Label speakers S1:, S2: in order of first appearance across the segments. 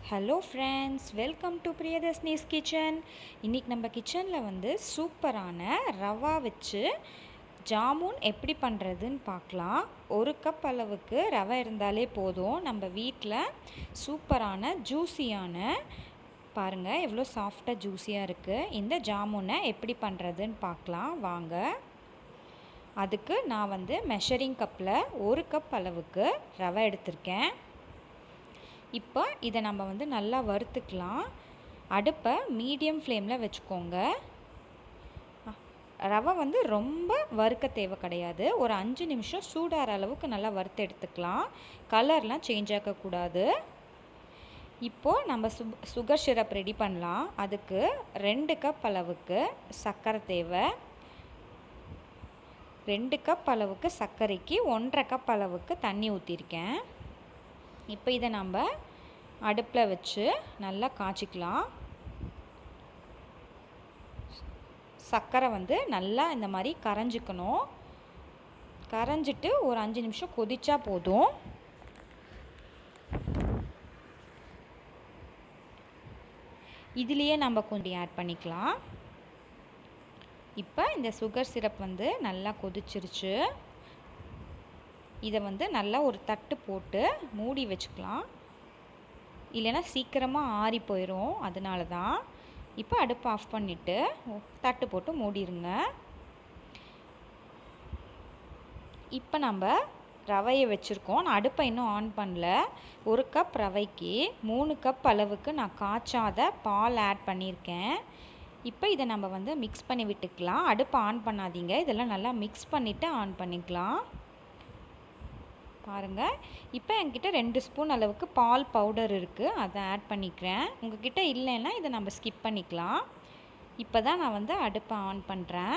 S1: Hello friends, welcome to Priyadarshini's kitchen. இன்றைக்கி நம்ம கிச்சனில் வந்து சூப்பரான ரவா வச்சு ஜாமுன் எப்படி பண்ணுறதுன்னு பார்க்கலாம். 1 கப் அளவுக்கு ரவை இருந்தாலே போதும். நம்ம வீட்டில் சூப்பரான ஜூஸியான, பாருங்கள் எவ்வளோ சாஃப்டாக ஜூஸியாக இருக்குது. இந்த ஜாமுனை எப்படி பண்ணுறதுன்னு பார்க்கலாம் வாங்க. அதுக்கு நான் வந்து மெஷரிங் கப்பில் 1 கப் அளவுக்கு ரவை எடுத்திருக்கேன். இப்போ இதை நம்ம வந்து நல்லா வறுத்துக்கலாம். அடுப்பை மீடியம் ஃப்ளேமில் வச்சுக்கோங்க. ரவை வந்து ரொம்ப வறுக்க தேவை கிடையாது. ஒரு 5 நிமிஷம் சூடாகிற அளவுக்கு நல்லா வறுத்து எடுத்துக்கலாம். கலர்லாம் சேஞ்ச் ஆகக்கூடாது. இப்போது நம்ம சுகர் சிரப் ரெடி பண்ணலாம். அதுக்கு 2 கப் அளவுக்கு சர்க்கரை தேவை. 2 கப் அளவுக்கு சர்க்கரைக்கு 1.5 கப் அளவுக்கு தண்ணி ஊற்றிருக்கேன். இப்போ இதை நம்ம அடுப்பில் வச்சு நல்லா காய்ச்சிக்கலாம். சர்க்கரை வந்து நல்லா இந்த மாதிரி கரைஞ்சிக்கணும். கரைஞ்சிட்டு ஒரு 5 நிமிஷம் கொதிச்சா போதும். இதுலேயே நம்ம கொஞ்சம் ஆட் பண்ணிக்கலாம். இப்போ இந்த சுகர் சிரப் வந்து நல்லா கொதிச்சிருச்சு. இதை வந்து நல்லா ஒரு தட்டு போட்டு மூடி வச்சுக்கலாம். இல்லைன்னா சீக்கிரமாக ஆறி போயிடும், அதனால தான். இப்போ அடுப்பு ஆஃப் பண்ணிவிட்டு தட்டு போட்டு மூடிடுங்க. இப்போ நம்ம ரவையை வச்சுருக்கோம். நான் அடுப்பை இன்னும் ஆன் பண்ணல. 1 கப் ரவைக்கு 3 கப் அளவுக்கு நான் காய்ச்சாத பால் ஆட் பண்ணியிருக்கேன். இப்போ இதை நம்ம வந்து மிக்ஸ் பண்ணி விட்டுக்கலாம். அடுப்பை ஆன் பண்ணாதீங்க. இதெல்லாம் நல்லா மிக்ஸ் பண்ணிவிட்டு ஆன் பண்ணிக்கலாம். பாருங்கள், இப்போ என்கிட்ட 2 ஸ்பூன் அளவுக்கு பால் பவுடர் இருக்குது, அதை ஆட் பண்ணிக்கிறேன். உங்ககிட்ட இல்லைன்னா இதை நம்ம ஸ்கிப் பண்ணிக்கலாம். இப்போ தான் நான் வந்து அடுப்பை ஆன் பண்ணுறேன்.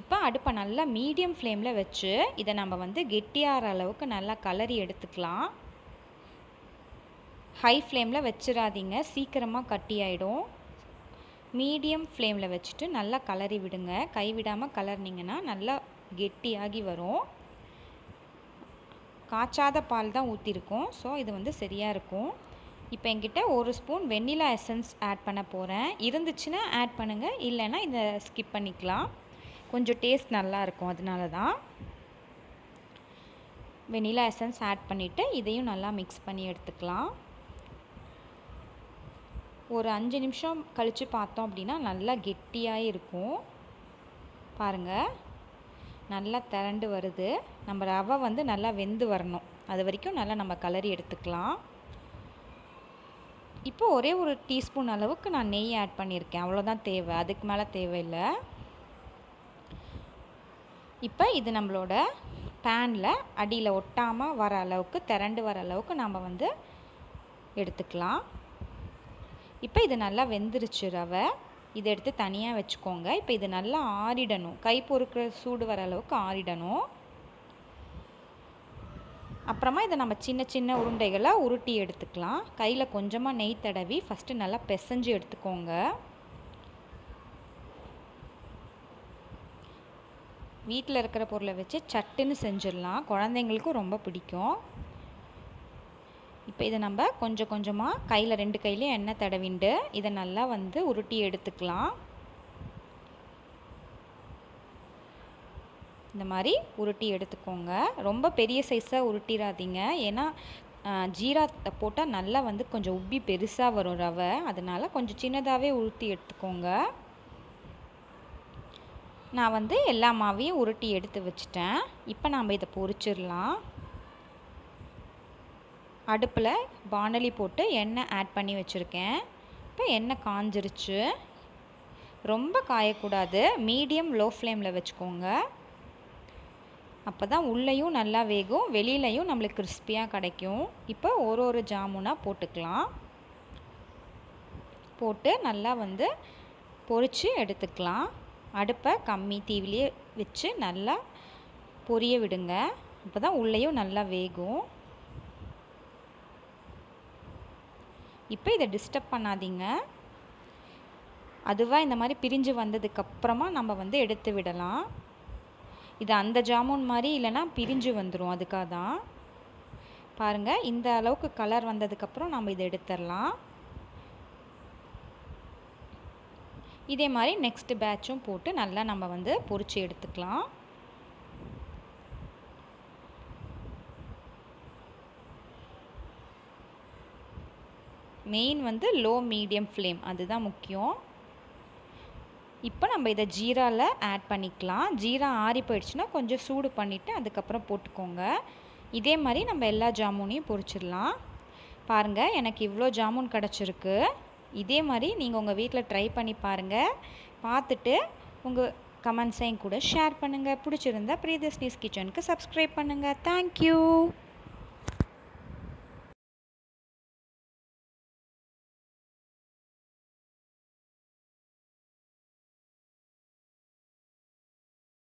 S1: இப்போ அடுப்பை நல்லா மீடியம் ஃப்ளேமில் வச்சு இதை நம்ம வந்து கெட்டியாகிற அளவுக்கு நல்லா கலரி எடுத்துக்கலாம். ஹை ஃப்ளேமில் வச்சிடாதீங்க, சீக்கிரமாக கட்டி ஆகிடும். மீடியம் ஃப்ளேமில் வச்சுட்டு நல்லா கலரி விடுங்க. கைவிடாமல் கலர்னிங்கன்னா நல்லா கெட்டியாகி வரும். காய்ச்சாத பால் தான் ஊற்றிருக்கோம், ஸோ இது வந்து சரியாக இருக்கும். இப்போ என்கிட்ட 1 ஸ்பூன் வெண்ணிலா எசன்ஸ் ஆட் பண்ண போகிறேன். இருந்துச்சுன்னா ஆட் பண்ணுங்கள், இல்லைன்னா இதை ஸ்கிப் பண்ணிக்கலாம். கொஞ்சம் டேஸ்ட் நல்லாயிருக்கும், அதனால தான். வெண்ணிலா எசன்ஸ் ஆட் பண்ணிவிட்டு இதையும் நல்லா மிக்ஸ் பண்ணி எடுத்துக்கலாம். ஒரு 5 நிமிஷம் கழித்து பார்த்தோம் அப்படின்னா நல்லா கெட்டியாக இருக்கும். பாருங்கள், நல்லா திரண்டு வருது. நம்ம ரவை வந்து நல்லா வெந்து வரணும், அது வரைக்கும் நல்லா நம்ம கலரி எடுத்துக்கலாம். இப்போ ஒரே ஒரு டீஸ்பூன் அளவுக்கு நான் நெய் ஆட் பண்ணியிருக்கேன், அவ்வளோதான் தேவை, அதுக்கு மேலே தேவையில்லை. இப்போ இது நம்மளோட பேனில் அடியில் ஒட்டாமல் வர அளவுக்கு, திரண்டு வர அளவுக்கு நம்ம வந்து எடுத்துக்கலாம். இப்போ இது நல்லா வெந்துருச்சு ரவை. இதை எடுத்து தனியாக வச்சுக்கோங்க. இப்போ இது நல்லா ஆறிடணும், கை பொறுக்கிற சூடு வர அளவுக்கு ஆறிடணும். அப்புறமா இதை நம்ம சின்ன சின்ன உருண்டைகளாக உருட்டி எடுத்துக்கலாம். கையில் கொஞ்சமாக நெய் தடவி ஃபஸ்ட்டு நல்லா பிசைஞ்சு எடுத்துக்கோங்க. வீட்டில் இருக்கிற பொருளை வச்சு சட்டுன்னு செஞ்சிடலாம், குழந்தைங்களுக்கும் ரொம்ப பிடிக்கும். இப்போ இதை நம்ம கொஞ்சம் கொஞ்சமாக கையில் 2 கையிலையும் எண்ணெய் தடவிண்டு இதை நல்லா வந்து உருட்டி எடுத்துக்கலாம். இந்த மாதிரி உருட்டி எடுத்துக்கோங்க. ரொம்ப பெரிய சைஸாக உருட்டிடாதீங்க, ஏன்னா ஜீரா போட்டால் நல்லா வந்து கொஞ்சம் உப்பி பெருசாக வரும் ரவை, அதனால் கொஞ்சம் சின்னதாகவே உருட்டி எடுத்துக்கோங்க. நான் வந்து எல்லா மாவையும் உருட்டி எடுத்து வச்சிட்டேன். இப்போ நாம் இதை பொரிச்சிடலாம். அடுப்பில் வாணலி போட்டு எண்ணெய் ஆட் பண்ணி வச்சுருக்கேன். இப்போ எண்ணெய் காஞ்சிருச்சு. ரொம்ப காயக்கூடாது, மீடியம் லோ ஃப்ளேமில் வச்சுக்கோங்க. அப்போ தான் உள்ளேயும் நல்லா வேகும், வெளியிலையும் நம்மளுக்கு கிறிஸ்பியாக கிடைக்கும். இப்போ ஒரு ஜாமுனாக போட்டுக்கலாம். போட்டு நல்லா வந்து பொரித்து எடுத்துக்கலாம். அடுப்பை கம்மி தீவிலே வச்சு நல்லா பொரிய விடுங்க. அப்போ தான் உள்ளேயும் நல்லா வேகும். இப்போ இதை டிஸ்டர்ப் பண்ணாதீங்க. அதுவாக இந்த மாதிரி பிரிஞ்சு வந்ததுக்கப்புறமா நம்ம வந்து எடுத்து விடலாம். இது அந்த ஜாமுன் மாதிரி இல்லைன்னா பிரிஞ்சு வந்துடும், அதுக்காக தான். பாருங்கள், இந்த அளவுக்கு கலர் வந்ததுக்கப்புறம் நம்ம இதை எடுத்துடலாம். இதே மாதிரி நெக்ஸ்ட் பேட்சும் போட்டு நல்லா நம்ம வந்து பொரிச்சு எடுத்துக்கலாம். மெயின் வந்து லோ மீடியம் ஃப்ளேம், அதுதான் முக்கியம். இப்போ நம்ம இதை ஜீராவில் ஆட் பண்ணிக்கலாம். ஜீரா ஆறி போயிடுச்சுன்னா கொஞ்சம் சூடு பண்ணிவிட்டு அதுக்கப்புறம் போட்டுக்கோங்க. இதே மாதிரி நம்ம எல்லா ஜாமுனையும் பொரிச்சிடலாம். பாருங்கள், எனக்கு இவ்வளோ ஜாமுன் கிடச்சிருக்கு. இதே மாதிரி நீங்கள் உங்கள் வீட்டில் ட்ரை பண்ணி பாருங்கள். பார்த்துட்டு உங்கள் கமெண்ட்ஸையும் கூட ஷேர் பண்ணுங்கள். பிடிச்சிருந்தா பிரியதர்ஷினிஸ் கிச்சனுக்கு சப்ஸ்கிரைப் பண்ணுங்கள். தேங்க்யூ.